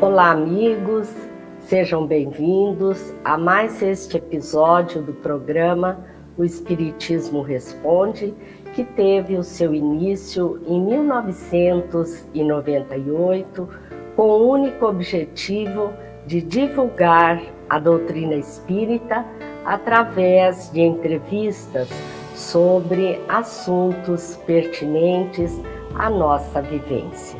Olá, amigos, sejam bem-vindos a mais este episódio do programa O Espiritismo Responde, que teve o seu início em 1998, com o único objetivo de divulgar a doutrina espírita através de entrevistas sobre assuntos pertinentes à nossa vivência.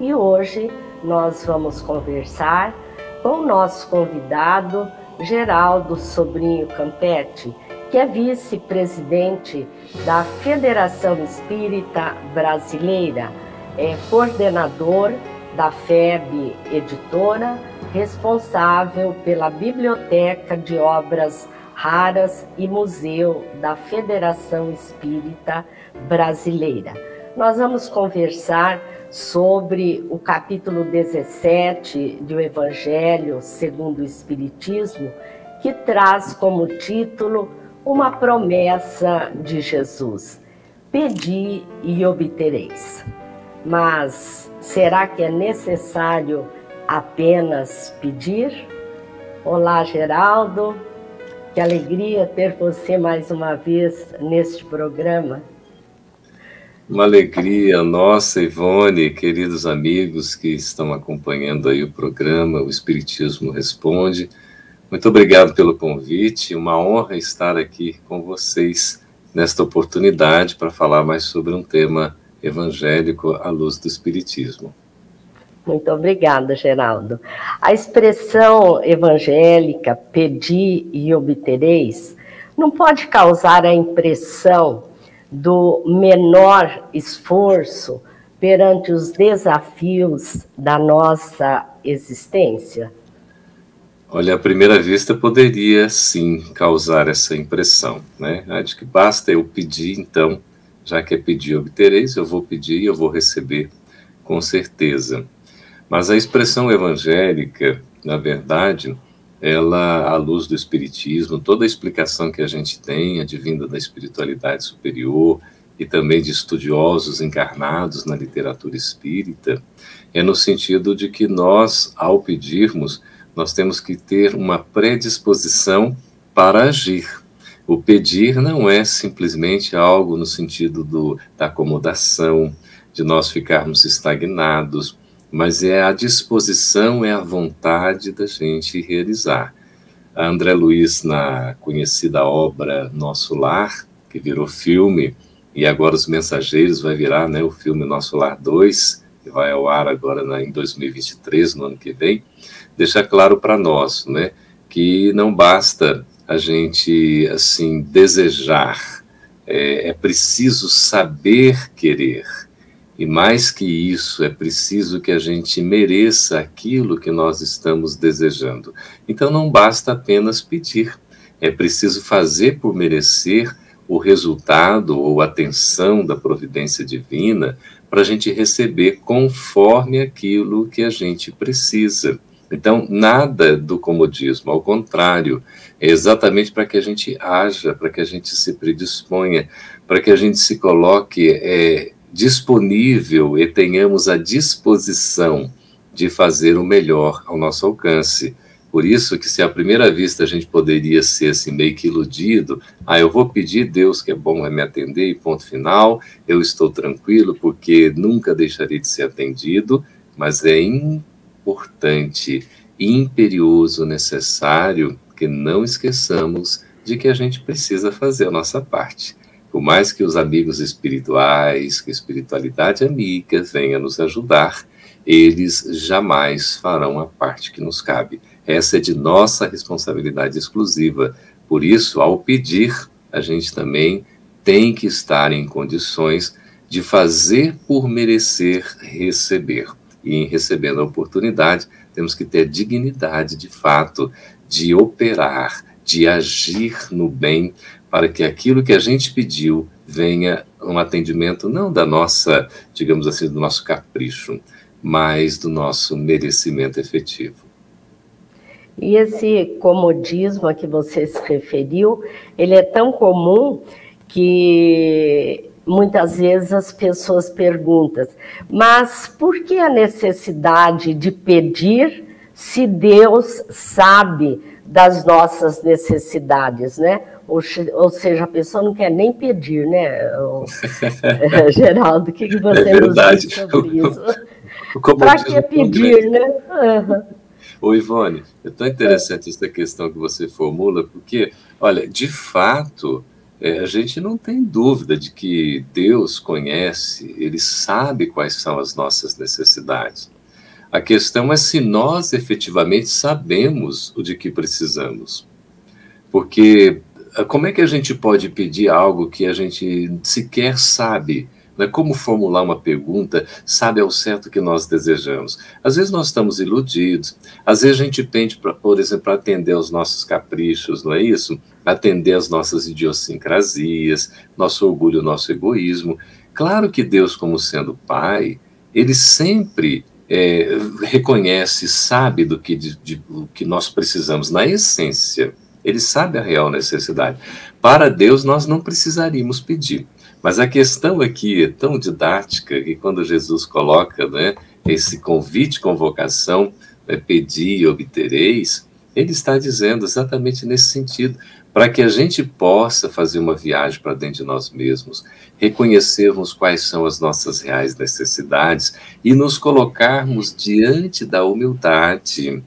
E hoje nós vamos conversar com o nosso convidado, Geraldo Sobrinho Campetti, que é vice-presidente da Federação Espírita Brasileira, é coordenador da FEB Editora, responsável pela Biblioteca de Obras Raras e Museu da Federação Espírita Brasileira. Nós vamos conversar sobre o capítulo 17 do Evangelho segundo o Espiritismo, que traz como título uma promessa de Jesus: pedi e obtereis. Mas será que é necessário apenas pedir? Olá, Geraldo, que alegria ter você mais uma vez neste programa. Uma alegria nossa, Ivone, queridos amigos que estão acompanhando aí o programa, o Espiritismo Responde. Muito obrigado pelo convite, uma honra estar aqui com vocês nesta oportunidade para falar mais sobre um tema evangélico à luz do Espiritismo. Muito obrigada, Geraldo. A expressão evangélica, pedi e obtereis, não pode causar a impressão do menor esforço perante os desafios da nossa existência? Olha, à primeira vista poderia sim causar essa impressão, né? De que basta eu pedir, então, já que é pedir, obtereis, eu vou pedir e eu vou receber com certeza. Mas a expressão evangélica, na verdade, ela, à luz do Espiritismo, toda a explicação que a gente tem, advinda da espiritualidade superior e também de estudiosos encarnados na literatura espírita, é no sentido de que nós, ao pedirmos, nós temos que ter uma predisposição para agir. O pedir não é simplesmente algo no sentido da acomodação, de nós ficarmos estagnados, mas é a disposição, é a vontade da gente realizar. A André Luiz, na conhecida obra Nosso Lar, que virou filme, e agora Os Mensageiros vai virar, né, o filme Nosso Lar 2, que vai ao ar agora em 2023, no ano que vem, deixa claro para nós, né, que não basta a gente assim desejar, é preciso saber querer. E mais que isso, é preciso que a gente mereça aquilo que nós estamos desejando. Então não basta apenas pedir, é preciso fazer por merecer o resultado ou a atenção da providência divina para a gente receber conforme aquilo que a gente precisa. Então, nada do comodismo, ao contrário, é exatamente para que a gente haja, para que a gente se predisponha, para que a gente se coloque disponível e tenhamos a disposição de fazer o melhor ao nosso alcance. Por isso que se à primeira vista a gente poderia ser assim meio que iludido, eu vou pedir, Deus que é bom vai me atender e ponto final, eu estou tranquilo porque nunca deixarei de ser atendido, mas é importante, imperioso, necessário que não esqueçamos de que a gente precisa fazer a nossa parte. Por mais que os amigos espirituais, que a espiritualidade amiga venha nos ajudar, eles jamais farão a parte que nos cabe. Essa é de nossa responsabilidade exclusiva. Por isso, ao pedir, a gente também tem que estar em condições de fazer por merecer receber. E em recebendo a oportunidade, temos que ter dignidade de fato, de operar, de agir no bem, para que aquilo que a gente pediu venha um atendimento não da nossa, digamos assim, do nosso capricho, mas do nosso merecimento efetivo. E esse comodismo a que você se referiu, ele é tão comum que muitas vezes as pessoas perguntam, mas por que a necessidade de pedir se Deus sabe das nossas necessidades, né? Ou seja, a pessoa não quer nem pedir, né? Geraldo, o que você nos diz sobre isso? Para que pedir, né? Ô, Ivone, é tão interessante essa questão que você formula, porque, olha, de fato, a gente não tem dúvida de que Deus conhece, Ele sabe quais são as nossas necessidades. A questão é se nós efetivamente sabemos o de que precisamos. Porque como é que a gente pode pedir algo que a gente sequer sabe? Né? Como formular uma pergunta, sabe ao certo o que nós desejamos? Às vezes nós estamos iludidos, às vezes a gente pede, por exemplo, para atender aos nossos caprichos, não é isso? Atender às nossas idiosincrasias, nosso orgulho, nosso egoísmo. Claro que Deus, como sendo Pai, Ele sempre reconhece, sabe do que nós precisamos, na essência. Ele sabe a real necessidade. Para Deus, nós não precisaríamos pedir. Mas a questão aqui é tão didática que quando Jesus coloca, né, esse convite, convocação, pedir e obtereis, ele está dizendo exatamente nesse sentido, para que a gente possa fazer uma viagem para dentro de nós mesmos, reconhecermos quais são as nossas reais necessidades e nos colocarmos diante da humildade,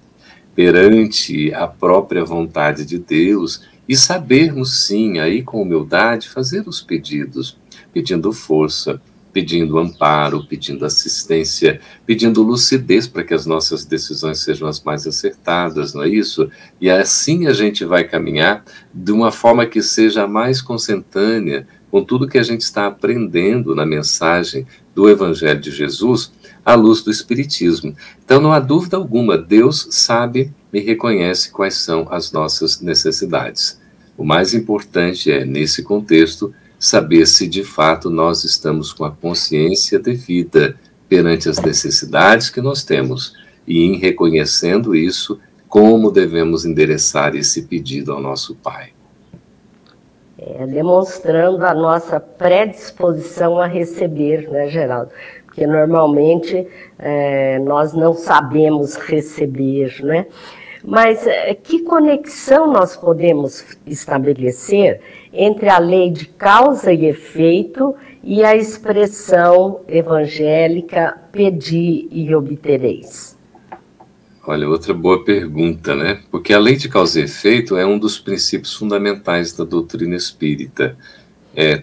perante a própria vontade de Deus e sabermos, sim, aí com humildade, fazer os pedidos, pedindo força, pedindo amparo, pedindo assistência, pedindo lucidez para que as nossas decisões sejam as mais acertadas, não é isso? E assim a gente vai caminhar de uma forma que seja mais consentânea com tudo que a gente está aprendendo na mensagem do Evangelho de Jesus, à luz do Espiritismo. Então, não há dúvida alguma, Deus sabe e reconhece quais são as nossas necessidades. O mais importante é, nesse contexto, saber se de fato nós estamos com a consciência devida perante as necessidades que nós temos e, em reconhecendo isso, como devemos endereçar esse pedido ao nosso Pai. Demonstrando a nossa predisposição a receber, né, Geraldo? Porque normalmente nós não sabemos receber, né? Mas que conexão nós podemos estabelecer entre a lei de causa e efeito e a expressão evangélica pedi e obtereis? Olha, outra boa pergunta, né? Porque a lei de causa e efeito é um dos princípios fundamentais da doutrina espírita,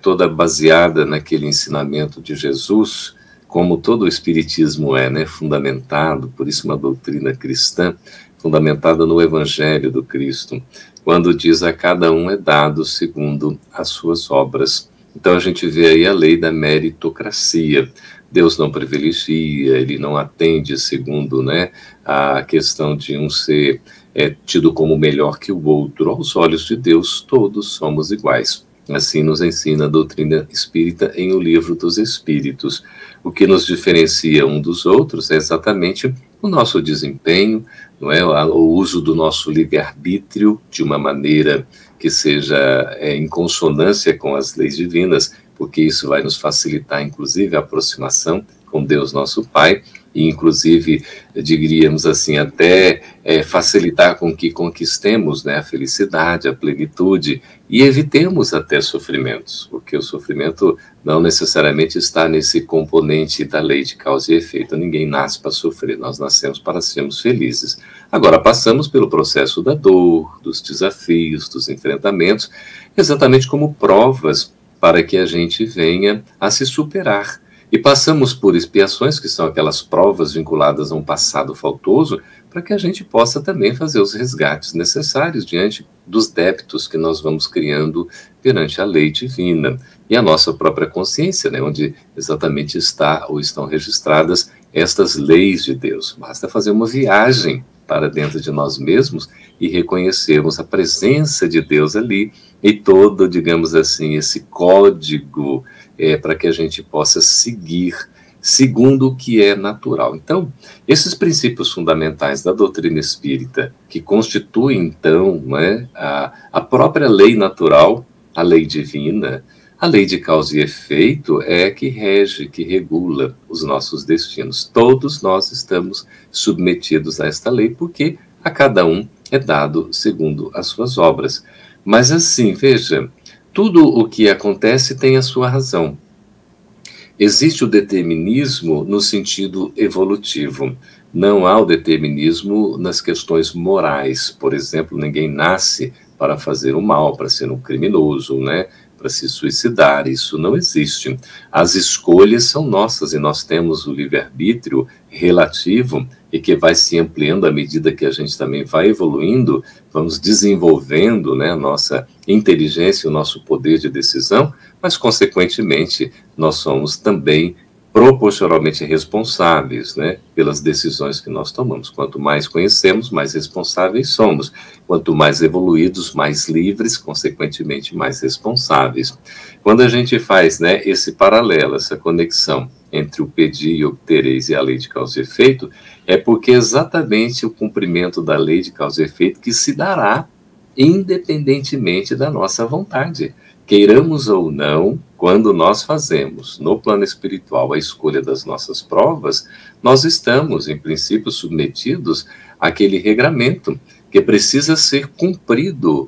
toda baseada naquele ensinamento de Jesus, como todo o espiritismo né? Fundamentado, por isso uma doutrina cristã, fundamentada no Evangelho do Cristo, quando diz a cada um é dado segundo as suas obras. Então a gente vê aí a lei da meritocracia. Deus não privilegia, ele não atende segundo né, a questão de um ser tido como melhor que o outro. Aos olhos de Deus, todos somos iguais. Assim nos ensina a doutrina espírita em O Livro dos Espíritos. O que nos diferencia um dos outros é exatamente o nosso desempenho, não é? O uso do nosso livre-arbítrio de uma maneira que seja em consonância com as leis divinas, porque isso vai nos facilitar, inclusive, a aproximação com Deus nosso Pai, e inclusive, diríamos assim, até facilitar com que conquistemos né, a felicidade, a plenitude, e evitemos até sofrimentos, porque o sofrimento não necessariamente está nesse componente da lei de causa e efeito. Ninguém nasce para sofrer, nós nascemos para sermos felizes. Agora, passamos pelo processo da dor, dos desafios, dos enfrentamentos, exatamente como provas para que a gente venha a se superar. E passamos por expiações, que são aquelas provas vinculadas a um passado faltoso, para que a gente possa também fazer os resgates necessários diante dos débitos que nós vamos criando perante a lei divina. E a nossa própria consciência, né, onde exatamente está ou estão registradas estas leis de Deus. Basta fazer uma viagem para dentro de nós mesmos e reconhecermos a presença de Deus ali e todo, digamos assim, esse código para que a gente possa seguir segundo o que é natural. Então, esses princípios fundamentais da doutrina espírita, que constituem, então, né, a própria lei natural, a lei divina, A lei de causa e efeito é que rege, que regula os nossos destinos. Todos nós estamos submetidos a esta lei, porque a cada um é dado segundo as suas obras. Mas assim, veja, tudo o que acontece tem a sua razão. Existe o determinismo no sentido evolutivo. Não há o determinismo nas questões morais. Por exemplo, ninguém nasce para fazer o mal, para ser um criminoso, né? Para se suicidar. Isso não existe. As escolhas são nossas e nós temos o livre-arbítrio relativo e que vai se ampliando à medida que a gente também vai evoluindo, vamos desenvolvendo, né, a nossa inteligência, o nosso poder de decisão, mas, consequentemente, nós somos também proporcionalmente responsáveis, né, pelas decisões que nós tomamos. Quanto mais conhecemos, mais responsáveis somos. Quanto mais evoluídos, mais livres, consequentemente, mais responsáveis. Quando a gente faz, né, esse paralelo, essa conexão entre o pedir e obtereis e a lei de causa e efeito, é porque exatamente o cumprimento da lei de causa e efeito que se dará independentemente da nossa vontade. Queiramos ou não, quando nós fazemos no plano espiritual a escolha das nossas provas, nós estamos, em princípio, submetidos àquele regramento que precisa ser cumprido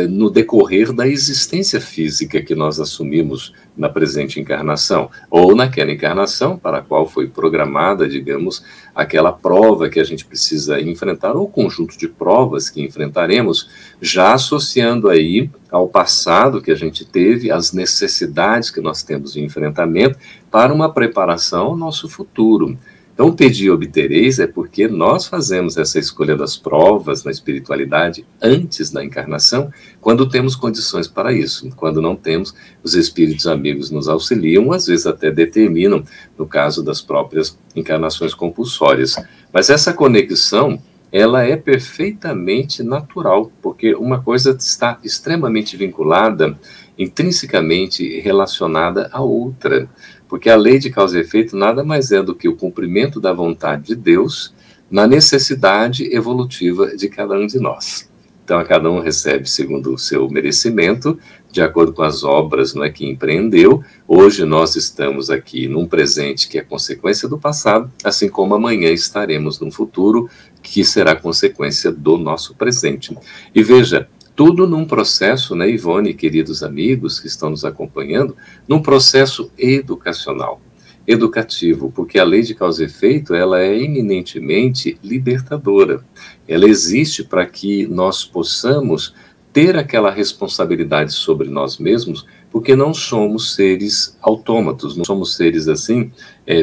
no decorrer da existência física que nós assumimos na presente encarnação, ou naquela encarnação para a qual foi programada, digamos, aquela prova que a gente precisa enfrentar, ou conjunto de provas que enfrentaremos, já associando aí ao passado que a gente teve, as necessidades que nós temos de enfrentamento, para uma preparação ao nosso futuro. Então, pedir e obtereis é porque nós fazemos essa escolha das provas na espiritualidade antes da encarnação, quando temos condições para isso. Quando não temos, os espíritos amigos nos auxiliam, às vezes até determinam, no caso das próprias encarnações compulsórias. Mas essa conexão, ela é perfeitamente natural, porque uma coisa está extremamente vinculada, intrinsecamente relacionada à outra. Porque a lei de causa e efeito nada mais é do que o cumprimento da vontade de Deus na necessidade evolutiva de cada um de nós. Então, a cada um recebe segundo o seu merecimento, de acordo com as obras, não é, que empreendeu. Hoje nós estamos aqui num presente que é consequência do passado, assim como amanhã estaremos num futuro que será consequência do nosso presente. E veja, tudo num processo, né, Ivone, queridos amigos que estão nos acompanhando, num processo educacional, educativo, porque a lei de causa e efeito, ela é eminentemente libertadora. Ela existe para que nós possamos ter aquela responsabilidade sobre nós mesmos, porque não somos seres autômatos, não somos seres assim,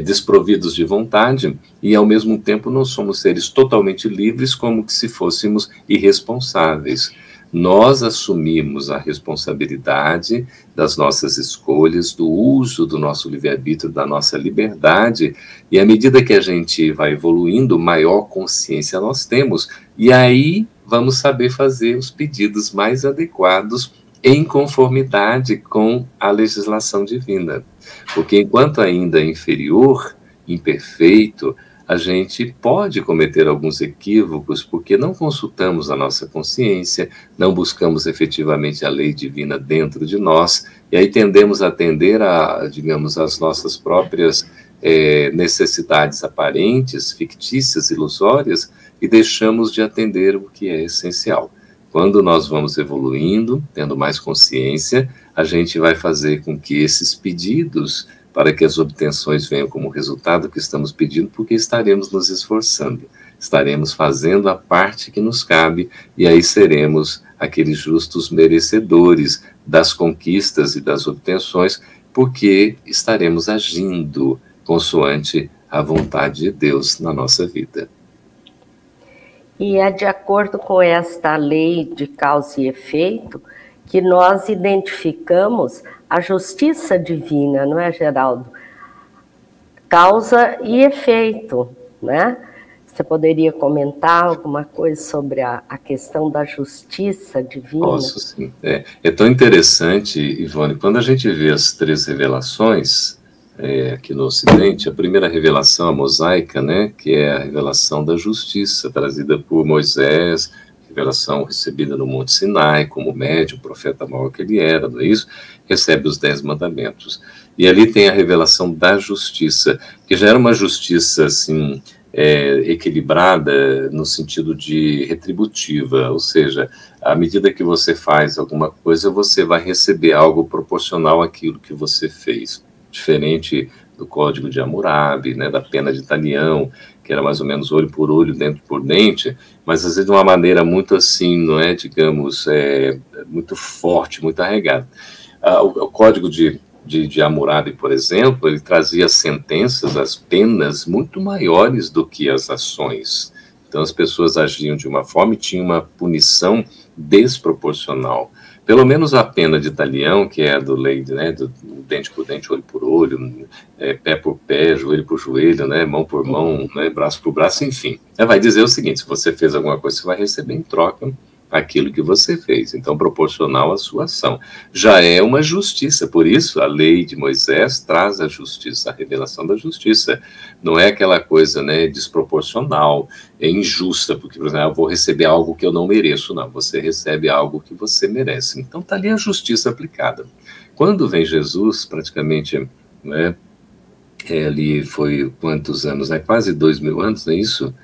desprovidos de vontade, e ao mesmo tempo não somos seres totalmente livres, como que se fôssemos irresponsáveis. Nós assumimos a responsabilidade das nossas escolhas, do uso do nosso livre-arbítrio, da nossa liberdade, e à medida que a gente vai evoluindo, maior consciência nós temos, e aí vamos saber fazer os pedidos mais adequados em conformidade com a legislação divina. Porque enquanto ainda é inferior, imperfeito, a gente pode cometer alguns equívocos porque não consultamos a nossa consciência, não buscamos efetivamente a lei divina dentro de nós, e aí tendemos a atender a, digamos, as nossas próprias necessidades aparentes, fictícias, ilusórias, e deixamos de atender o que é essencial. Quando nós vamos evoluindo, tendo mais consciência, a gente vai fazer com que esses pedidos, para que as obtenções venham como resultado que estamos pedindo, porque estaremos nos esforçando, estaremos fazendo a parte que nos cabe, e aí seremos aqueles justos merecedores das conquistas e das obtenções, porque estaremos agindo consoante a vontade de Deus na nossa vida. E é de acordo com esta lei de causa e efeito que nós identificamos a justiça divina, não é, Geraldo? Causa e efeito, né? Você poderia comentar alguma coisa sobre a questão da justiça divina? Posso, sim. É tão interessante, Ivone, quando a gente vê as três revelações aqui no Ocidente, a primeira revelação, a mosaica, né, que é a revelação da justiça, trazida por Moisés, revelação recebida no Monte Sinai, como médium, profeta maior que ele era, não é isso? Recebe os 10 mandamentos. E ali tem a revelação da justiça, que já era uma justiça, assim, equilibrada no sentido de retributiva, ou seja, à medida que você faz alguma coisa, você vai receber algo proporcional àquilo que você fez. Diferente do Código de Hammurabi, né, da pena de talião, que era mais ou menos olho por olho, dente por dente, mas às vezes de uma maneira muito assim, não é, digamos, muito forte, muito arraigada. O Código de Hammurabi, por exemplo, ele trazia sentenças, as penas muito maiores do que as ações. Então as pessoas agiam de uma forma e tinham uma punição desproporcional. Pelo menos a pena de talião, que é do lei, né, do dente por dente, olho por olho, pé por pé, joelho por joelho, né, mão por mão, né, braço por braço, enfim. Ela vai dizer o seguinte: se você fez alguma coisa, você vai receber em troca aquilo que você fez, então proporcional à sua ação. Já é uma justiça, por isso a lei de Moisés traz a justiça, a revelação da justiça. Não é aquela coisa, né, desproporcional, injusta, porque, por exemplo, eu vou receber algo que eu não mereço. Não, você recebe algo que você merece. Então está ali a justiça aplicada. Quando vem Jesus, praticamente, né, ali foi quantos anos? Quase 2000 anos, não é isso?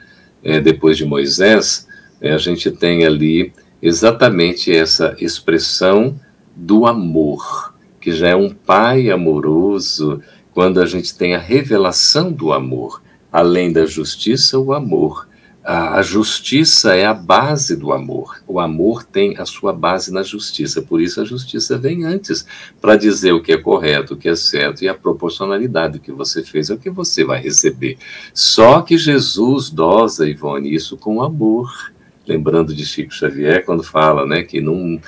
Depois de Moisés, a gente tem ali exatamente essa expressão do amor, que já é um pai amoroso, quando a gente tem a revelação do amor, além da justiça, o amor. A justiça é a base do amor. O amor tem a sua base na justiça, por isso a justiça vem antes, para dizer o que é correto, o que é certo, e a proporcionalidade do que você fez é o que você vai receber. Só que Jesus dosa, Ivone, isso com amor. Lembrando de Chico Xavier, quando fala, né, que num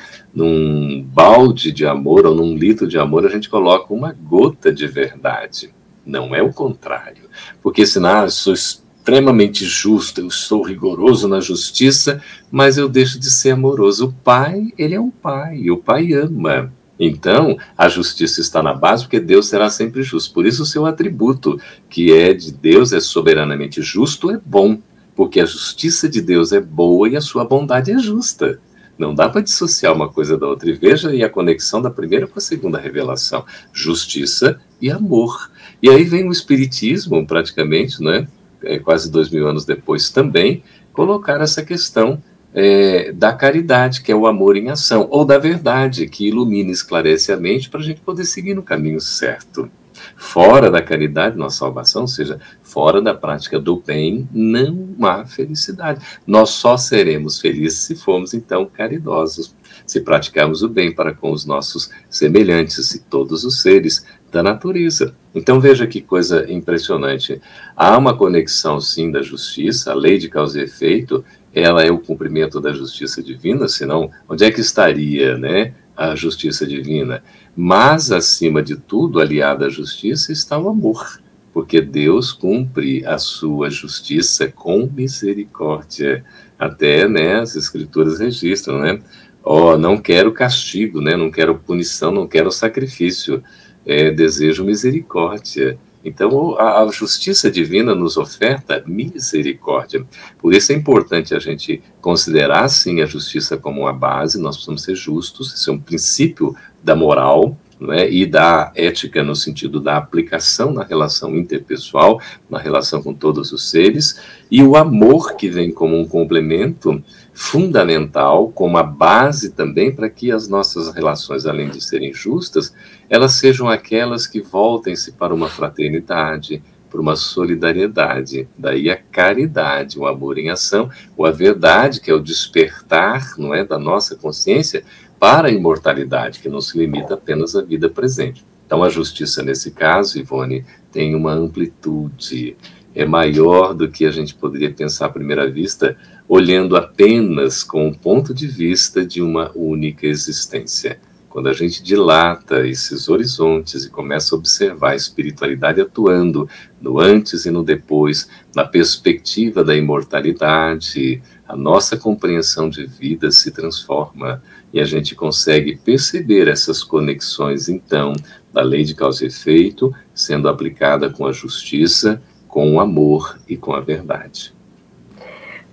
balde de amor, ou num litro de amor, a gente coloca uma gota de verdade. Não é o contrário. Porque senão, eu sou extremamente justo, eu sou rigoroso na justiça, mas eu deixo de ser amoroso. O pai, ele é um pai, e o pai ama. Então, a justiça está na base, porque Deus será sempre justo. Por isso, o seu atributo, que é de Deus, é soberanamente justo, é bom. Porque a justiça de Deus é boa e a sua bondade é justa. Não dá para dissociar uma coisa da outra. E veja aí a conexão da primeira com a segunda revelação. Justiça e amor. E aí vem o Espiritismo, praticamente, né, quase 2000 anos depois também, colocar essa questão da caridade, que é o amor em ação, ou da verdade, que ilumina e esclarece a mente para a gente poder seguir no caminho certo. Fora da caridade, nossa salvação, ou seja, fora da prática do bem, não há felicidade. Nós só seremos felizes se formos, então, caridosos, se praticarmos o bem para com os nossos semelhantes e todos os seres da natureza. Então, veja que coisa impressionante. Há uma conexão, sim, da justiça, a lei de causa e efeito, ela é o cumprimento da justiça divina, senão, onde é que estaria, né, a justiça divina? Mas, acima de tudo, aliada à justiça, está o amor, porque Deus cumpre a sua justiça com misericórdia. Até, né, as escrituras registram, né? Não quero castigo, né? Não quero punição, não quero sacrifício, desejo misericórdia. Então, a justiça divina nos oferta misericórdia. Por isso é importante a gente considerar, sim, a justiça como uma base. Nós precisamos ser justos, isso é um princípio da moral, né, e da ética no sentido da aplicação na relação interpessoal, na relação com todos os seres, e o amor que vem como um complemento fundamental, como a base também para que as nossas relações, além de serem justas, elas sejam aquelas que voltem-se para uma fraternidade, para uma solidariedade. Daí a caridade, o amor em ação, ou a verdade, que é o despertar, não é, da nossa consciência para a imortalidade, que não se limita apenas à vida presente. Então, a justiça, nesse caso, Ivone, tem uma amplitude, é maior do que a gente poderia pensar à primeira vista, olhando apenas com o ponto de vista de uma única existência. Quando a gente dilata esses horizontes e começa a observar a espiritualidade atuando no antes e no depois, na perspectiva da imortalidade, a nossa compreensão de vida se transforma e a gente consegue perceber essas conexões, então, da lei de causa e efeito, sendo aplicada com a justiça, com o amor e com a verdade.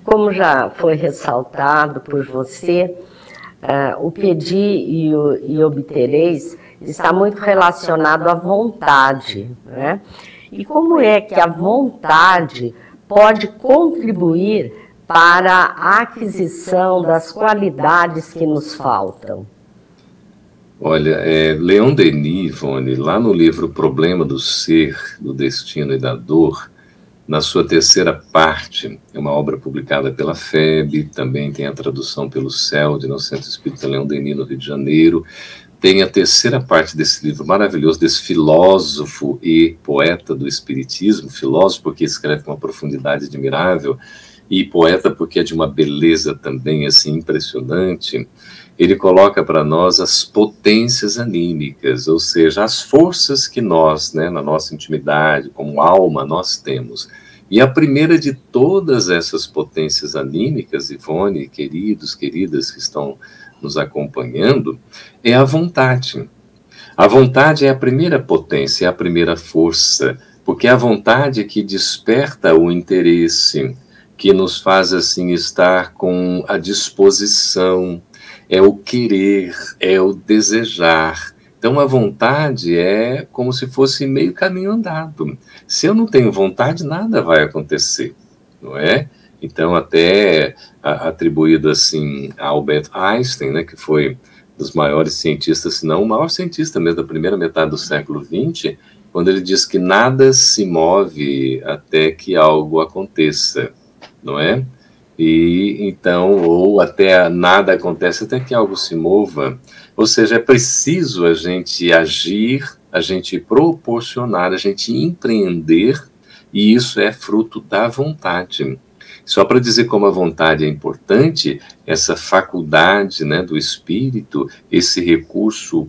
como já foi ressaltado por você, o pedir e obtereis está muito relacionado à vontade, né? E como é que a vontade pode contribuir para a aquisição das qualidades que nos faltam? Olha, Leon Denis, Ivone, lá no livro O Problema do Ser, do Destino e da Dor, na sua terceira parte, é uma obra publicada pela FEB, também tem a tradução pelo CELD, no Centro Espírita Leon Denis, no Rio de Janeiro. Tem a terceira parte desse livro maravilhoso, desse filósofo e poeta do Espiritismo, filósofo porque escreve com uma profundidade admirável, e poeta porque é de uma beleza também assim impressionante. Ele coloca para nós as potências anímicas, ou seja, as forças que nós, né, na nossa intimidade, como alma, nós temos. E a primeira de todas essas potências anímicas, Ivone, queridos, queridas que estão nos acompanhando, é a vontade. A vontade é a primeira potência, é a primeira força, porque é a vontade que desperta o interesse, que nos faz assim estar com a disposição, é o querer, é o desejar. Então a vontade é como se fosse meio caminho andado. Se eu não tenho vontade, nada vai acontecer, não é? Então até atribuído assim a Albert Einstein, né, que foi um dos maiores cientistas, se não o maior cientista mesmo da primeira metade do século XX, quando ele diz que nada se move até que algo aconteça, não é? E então, ou até nada acontece até que algo se mova. Ou seja, é preciso a gente agir, a gente proporcionar, a gente empreender, e isso é fruto da vontade. Só para dizer como a vontade é importante, essa faculdade, né, do espírito, esse recurso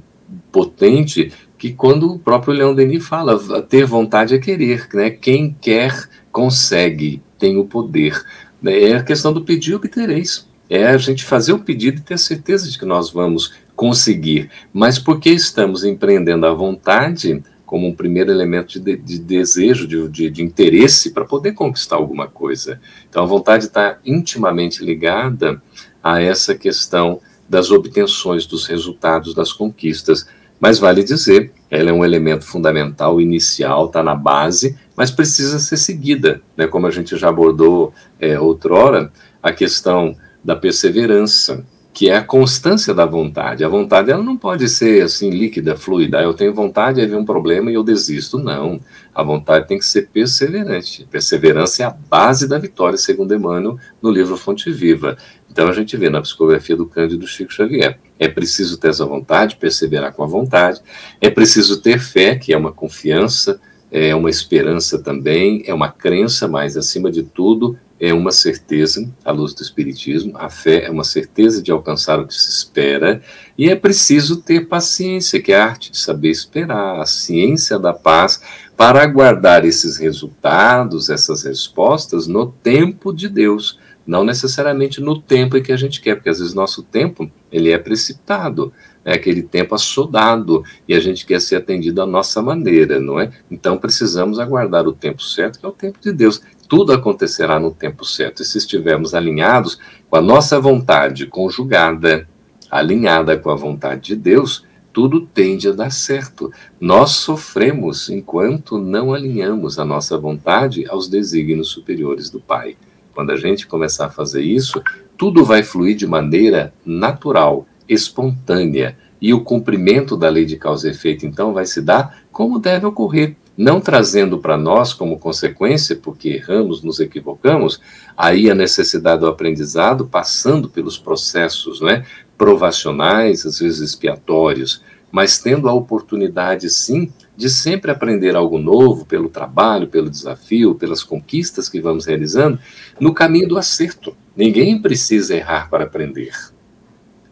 potente, que quando o próprio Leon Denis fala, ter vontade é querer, né? Quem quer consegue, tem o poder. É a questão do pedir e obtereis. É a gente fazer o pedido e ter certeza de que nós vamos conseguir. Mas porque estamos empreendendo a vontade como um primeiro elemento de desejo, de interesse para poder conquistar alguma coisa. Então a vontade está intimamente ligada a essa questão das obtenções, dos resultados, das conquistas. Mas vale dizer, ela é um elemento fundamental, inicial, está na base, mas precisa ser seguida, né? Como a gente já abordou outrora, a questão da perseverança, que é a constância da vontade. A vontade ela não pode ser assim líquida, fluida. Eu tenho vontade, aí vem um problema e eu desisto. Não. A vontade tem que ser perseverante. Perseverança é a base da vitória, segundo Emmanuel, no livro Fonte Viva. Então a gente vê na psicografia do Cândido Chico Xavier. É preciso ter essa vontade, perseverar com a vontade. É preciso ter fé, que é uma confiança, é uma esperança também, é uma crença, mas acima de tudo é uma certeza, à luz do Espiritismo. A fé é uma certeza de alcançar o que se espera, e é preciso ter paciência, que é a arte de saber esperar, a ciência da paz, para aguardar esses resultados, essas respostas no tempo de Deus, não necessariamente no tempo em que a gente quer, porque às vezes nosso tempo ele é precipitado, é aquele tempo assodado, e a gente quer ser atendido à nossa maneira, não é? Então precisamos aguardar o tempo certo, que é o tempo de Deus. Tudo acontecerá no tempo certo, e se estivermos alinhados com a nossa vontade conjugada, alinhada com a vontade de Deus, tudo tende a dar certo. Nós sofremos enquanto não alinhamos a nossa vontade aos desígnios superiores do Pai. Quando a gente começar a fazer isso, tudo vai fluir de maneira natural, espontânea, e o cumprimento da lei de causa e efeito, então, vai se dar como deve ocorrer, não trazendo para nós como consequência, porque erramos, nos equivocamos, aí a necessidade do aprendizado, passando pelos processos, né, provacionais, às vezes expiatórios, mas tendo a oportunidade, sim, de sempre aprender algo novo, pelo trabalho, pelo desafio, pelas conquistas que vamos realizando, no caminho do acerto. Ninguém precisa errar para aprender.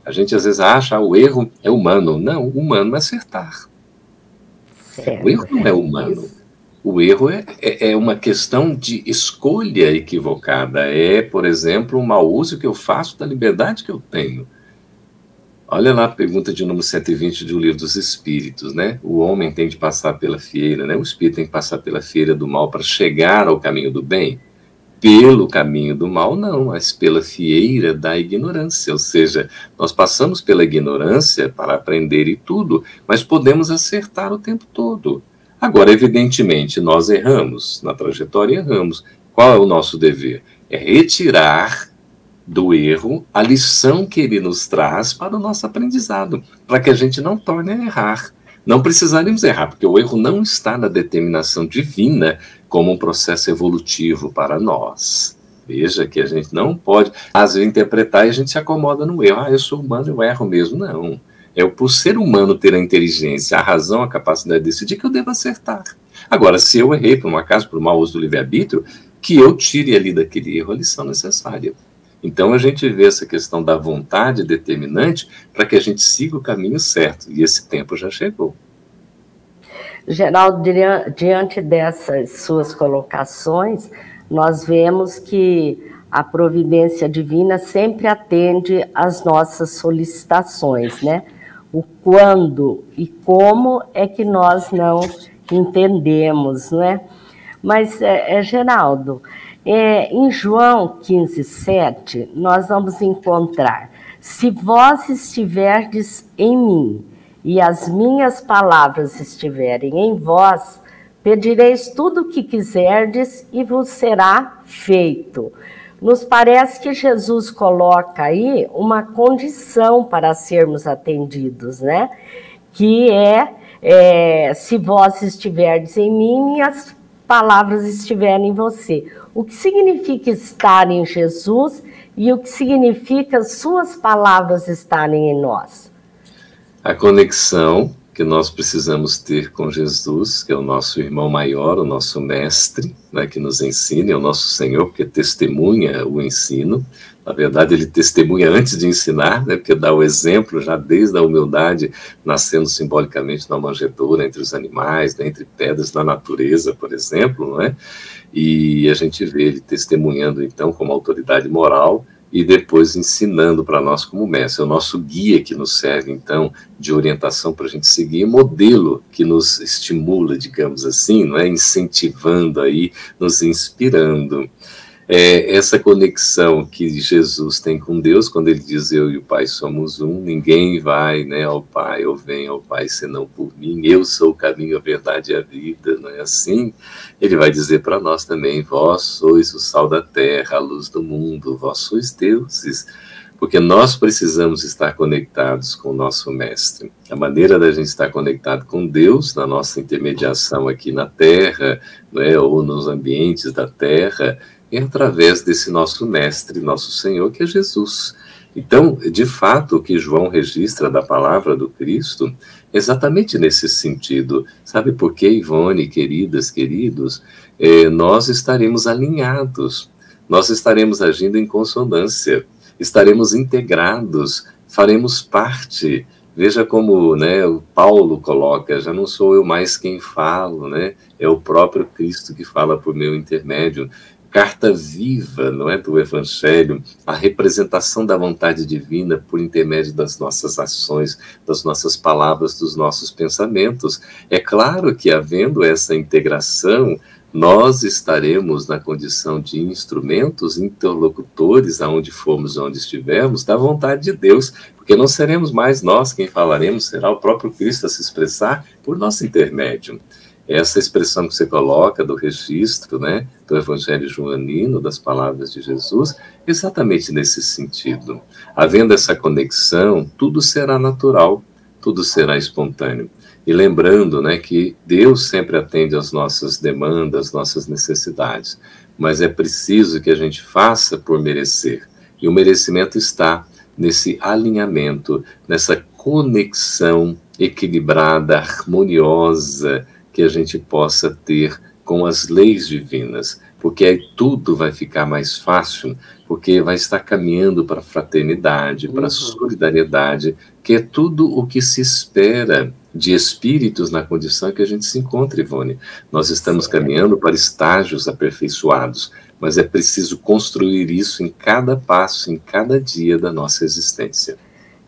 A gente às vezes acha, o erro é humano. Não, o humano é acertar. Certo. O erro não é humano. O erro é uma questão de escolha equivocada. É, por exemplo, um mau uso que eu faço da liberdade que eu tenho. Olha lá a pergunta de número 120 do Livro dos Espíritos, né? O homem tem de passar pela fieira, né? O espírito tem que passar pela fieira do mal para chegar ao caminho do bem. pelo caminho do mal, não, mas pela fieira da ignorância. Ou seja, nós passamos pela ignorância para aprender e tudo, mas podemos acertar o tempo todo. Agora, evidentemente, nós erramos, na trajetória erramos. Qual é o nosso dever? É retirar do erro a lição que ele nos traz para o nosso aprendizado, para que a gente não torne a errar. Não precisaríamos errar, porque o erro não está na determinação divina como um processo evolutivo para nós. Veja que a gente não pode, às vezes, interpretar e a gente se acomoda no erro. Ah, eu sou humano, eu erro mesmo. Não. É por ser humano ter a inteligência, a razão, a capacidade de decidir que eu devo acertar. Agora, se eu errei por um acaso, por mau uso do livre-arbítrio, que eu tire ali daquele erro a lição necessária. Então, a gente vê essa questão da vontade determinante para que a gente siga o caminho certo. E esse tempo já chegou. Geraldo, diante dessas suas colocações, nós vemos que a providência divina sempre atende às nossas solicitações, né? O quando e como é que nós não entendemos, não é? Mas, Geraldo, em João 15:7, nós vamos encontrar: se vós estiverdes em mim e as minhas palavras estiverem em vós, pedireis tudo o que quiserdes e vos será feito. Nos parece que Jesus coloca aí uma condição para sermos atendidos, né? Que se vós estiverdes em mim e as palavras estiverem em você. O que significa estar em Jesus e o que significa suas palavras estarem em nós? A conexão que nós precisamos ter com Jesus, que é o nosso irmão maior, o nosso mestre, né, que nos ensina, é o nosso Senhor, porque testemunha o ensino. Na verdade, ele testemunha antes de ensinar, né, porque dá o exemplo já desde a humildade, nascendo simbolicamente na manjedoura, entre os animais, né, entre pedras, na natureza, por exemplo, não é? E a gente vê ele testemunhando, então, como autoridade moral, e depois ensinando para nós como mestre. É o nosso guia que nos serve, então, de orientação para a gente seguir, modelo que nos estimula, digamos assim, não é? Incentivando aí, nos inspirando. Essa conexão que Jesus tem com Deus, quando ele diz eu e o Pai somos um, ninguém vai, né, ao Pai ou vem ao Pai senão por mim, eu sou o caminho, a verdade e a vida, não é assim? Ele vai dizer para nós também: vós sois o sal da terra, a luz do mundo, vós sois deuses, porque nós precisamos estar conectados com o nosso Mestre. A maneira da gente estar conectado com Deus, na nossa intermediação aqui na Terra, não é, ou nos ambientes da Terra, é através desse nosso Mestre, nosso Senhor, que é Jesus. Então, de fato, o que João registra da palavra do Cristo, exatamente nesse sentido. Sabe por quê, Ivone, queridas, queridos? Nós estaremos alinhados, nós estaremos agindo em consonância, estaremos integrados, faremos parte. Veja como, né, o Paulo coloca: já não sou eu mais quem falo, né? É o próprio Cristo que fala por meu intermédio. Carta viva, não é, do Evangelho, a representação da vontade divina por intermédio das nossas ações, das nossas palavras, dos nossos pensamentos. É claro que, havendo essa integração, nós estaremos na condição de instrumentos, interlocutores, aonde formos, onde estivermos, da vontade de Deus, porque não seremos mais nós quem falaremos, será o próprio Cristo a se expressar por nosso intermédio. Essa expressão que você coloca do registro, né, do Evangelho joanino, das palavras de Jesus, exatamente nesse sentido. Havendo essa conexão, tudo será natural, tudo será espontâneo. E lembrando, né, que Deus sempre atende às nossas demandas, nossas necessidades, mas é preciso que a gente faça por merecer. E o merecimento está nesse alinhamento, nessa conexão equilibrada, harmoniosa, que a gente possa ter com as leis divinas, porque aí tudo vai ficar mais fácil, porque vai estar caminhando para a fraternidade, para a solidariedade, que é tudo o que se espera de espíritos na condição que a gente se encontra, Ivone. Nós estamos caminhando para estágios aperfeiçoados, mas é preciso construir isso em cada passo, em cada dia da nossa existência.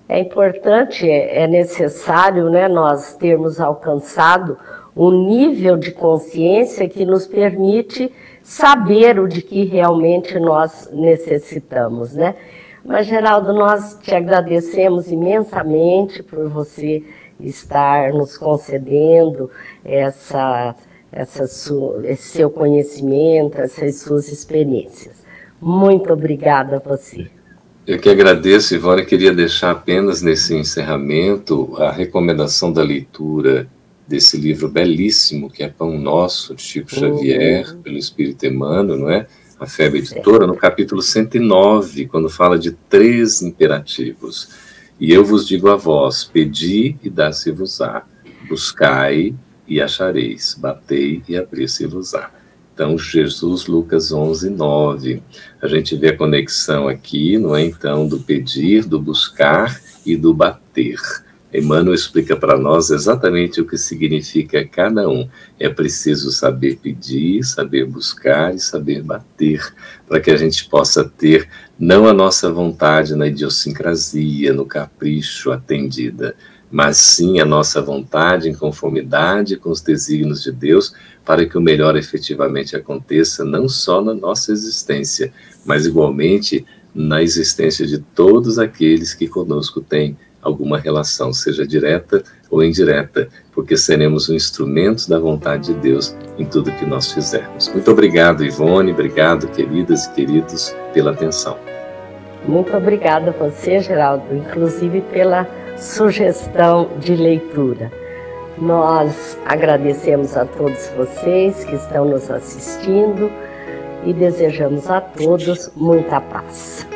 É importante, é necessário, né, nós termos alcançado um nível de consciência que nos permite saber o de que realmente nós necessitamos, né? Mas, Geraldo, nós te agradecemos imensamente por você estar nos concedendo esse seu conhecimento, essas suas experiências. Muito obrigada a você. Eu que agradeço, Ivone. Queria deixar apenas nesse encerramento a recomendação da leitura desse livro belíssimo, que é Pão Nosso, de Chico Xavier, pelo Espírito Emmanuel, não é? A FEB Editora, no capítulo 109, quando fala de 3 imperativos. E eu vos digo a vós, pedi e dá-se-vos-á, buscai e achareis, batei e abrir-se-vos-á. Então, Jesus, Lucas 11, 9. A gente vê a conexão aqui, não é? Então, do pedir, do buscar e do bater. Emmanuel explica para nós exatamente o que significa cada um. É preciso saber pedir, saber buscar e saber bater, para que a gente possa ter não a nossa vontade na idiosincrasia, no capricho atendida, mas sim a nossa vontade em conformidade com os desígnios de Deus, para que o melhor efetivamente aconteça, não só na nossa existência, mas igualmente na existência de todos aqueles que conosco têm alguma relação, seja direta ou indireta, porque seremos um instrumento da vontade de Deus em tudo que nós fizermos. Muito obrigado, Ivone, obrigado, queridas e queridos, pela atenção. Muito obrigada a você, Geraldo, inclusive pela sugestão de leitura. Nós agradecemos a todos vocês que estão nos assistindo e desejamos a todos muita paz.